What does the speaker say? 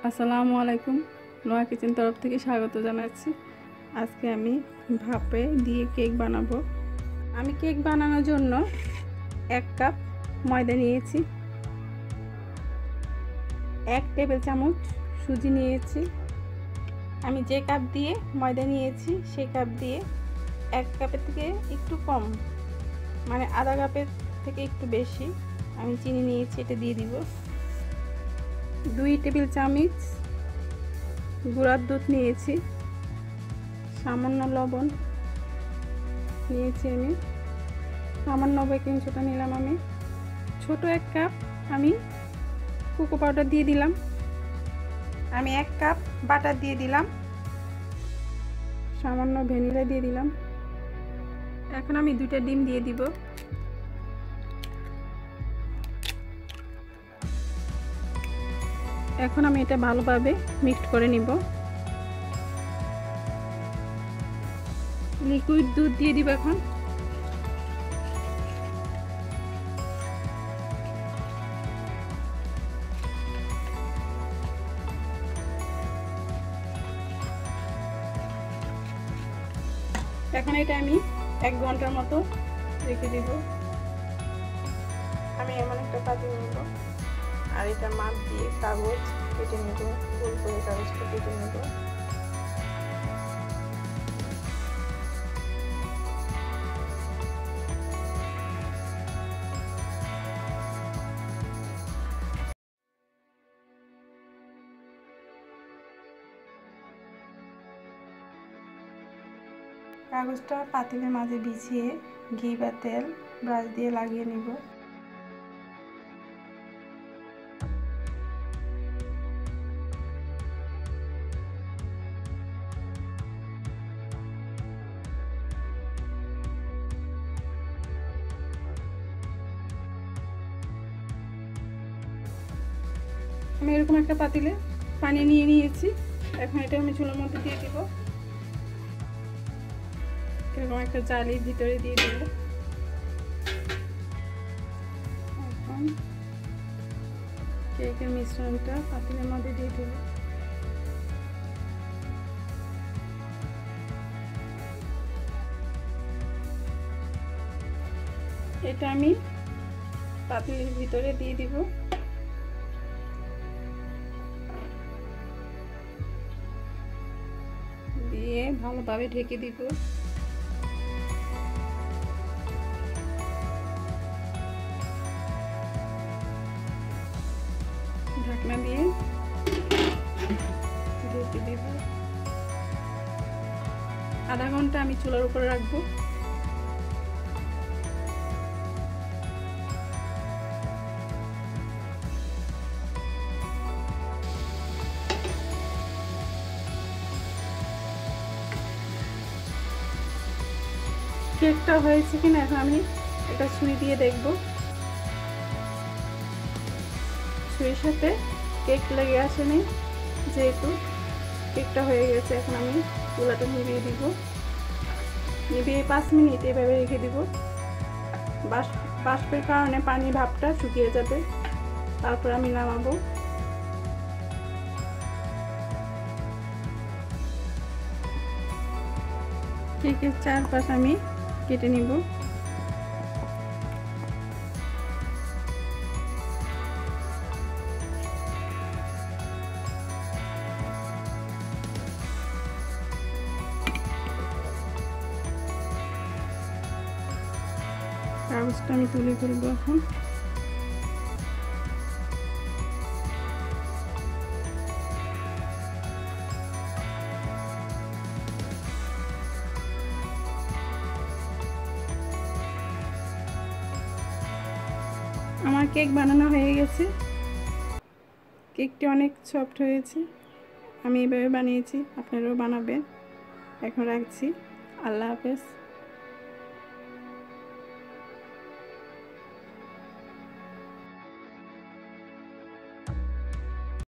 আসসালামু আলাইকুম। নোয়া কিচেন তরফ থেকে স্বাগত জানাচ্ছি। আজকে আমি ভাপে দিয়ে কেক বানাবো। আমি কেক বানানোর জন্য 1 কাপ ময়দা নিয়েছি, 1 টেবিল চামচ সুজি নিয়েছি। আমি যে কাপ দিয়ে ময়দা নিয়েছি সেই কাপ দিয়ে 1 কাপের থেকে একটু কম, মানে আধা কাপের থেকে একটু বেশি আমি চিনি নিয়েছি, এটা দিয়ে দিব। 2 টেবিল চামচ গুঁড়ার দুধ নিয়েছি, সামান্য লবণ নিয়েছি, আমি সামান্য বেকিং সোডা নিলাম। আমি ছোট 1 কাপ আমি কোকো পাউডার দিয়ে দিলাম। আমি 1 কাপ বাটার দিয়ে দিলাম, সামান্য ভ্যানিলা দিয়ে দিলাম। এখন আমি 2টা ডিম দিয়ে দিব। এখন আমি এটা ভালোভাবে মিক্সড করে নিব। লিকুইড দুধ দিয়ে দিব। এখন এটা আমি 1 ঘন্টার মতো রেখে দিব। আমি এমন একটা পাতিল নেব, আর এটা মাপ দিয়ে কাগজ কেটে নেব, গোল করে কাগজটা কেটে নেব। কাগজটা পাতিলের মাঝে বিছিয়ে ঘি বা তেল ব্রাশ দিয়ে লাগিয়ে নিব। আমি এরকম একটা পাতিলে পানি নিয়ে নিয়েছি। এখন এটা আমি চুলার মধ্যে দিয়ে দিব। এরকম একটা জালির ভিতরে দিয়ে দেব। এখন কেকের মিশ্রণটা পাতিলের মধ্যে দিয়ে দেব। এটা আমি পাতিলের ভিতরে দিয়ে দিব। দিয়ে ভালোভাবে ঢেকে দিব। ঢাকনা দিয়ে ঢেকে দিব। আধা ঘন্টা আমি চুলার উপরে রাখবো। কেকটা হয়েছে কিনা এখন আমি এটা ছুরি দিয়ে দেখব। ছুরির সাথে কেক লেগে আসেনি, যেহেতু কেকটা হয়ে গেছে। এখন আমি চুলাটা নিভিয়ে দিব। নিভিয়ে 5 মিনিট এভাবে রেখে দিব। বাষ্পের কারণে পানির ভাবটা শুকিয়ে যাবে, তারপর আমি নামাবো। কেকের চারপাশ আমি কেটে নিব। কাগজটা আমি তুলে ফেলবো। এখন আমার কেক বানানো হয়ে গেছে। কেকটি অনেক সফট হয়েছে। আমি এভাবে বানিয়েছি, আপনারাও বানাবেন। এখন রাখছি। আল্লাহ হাফেজ।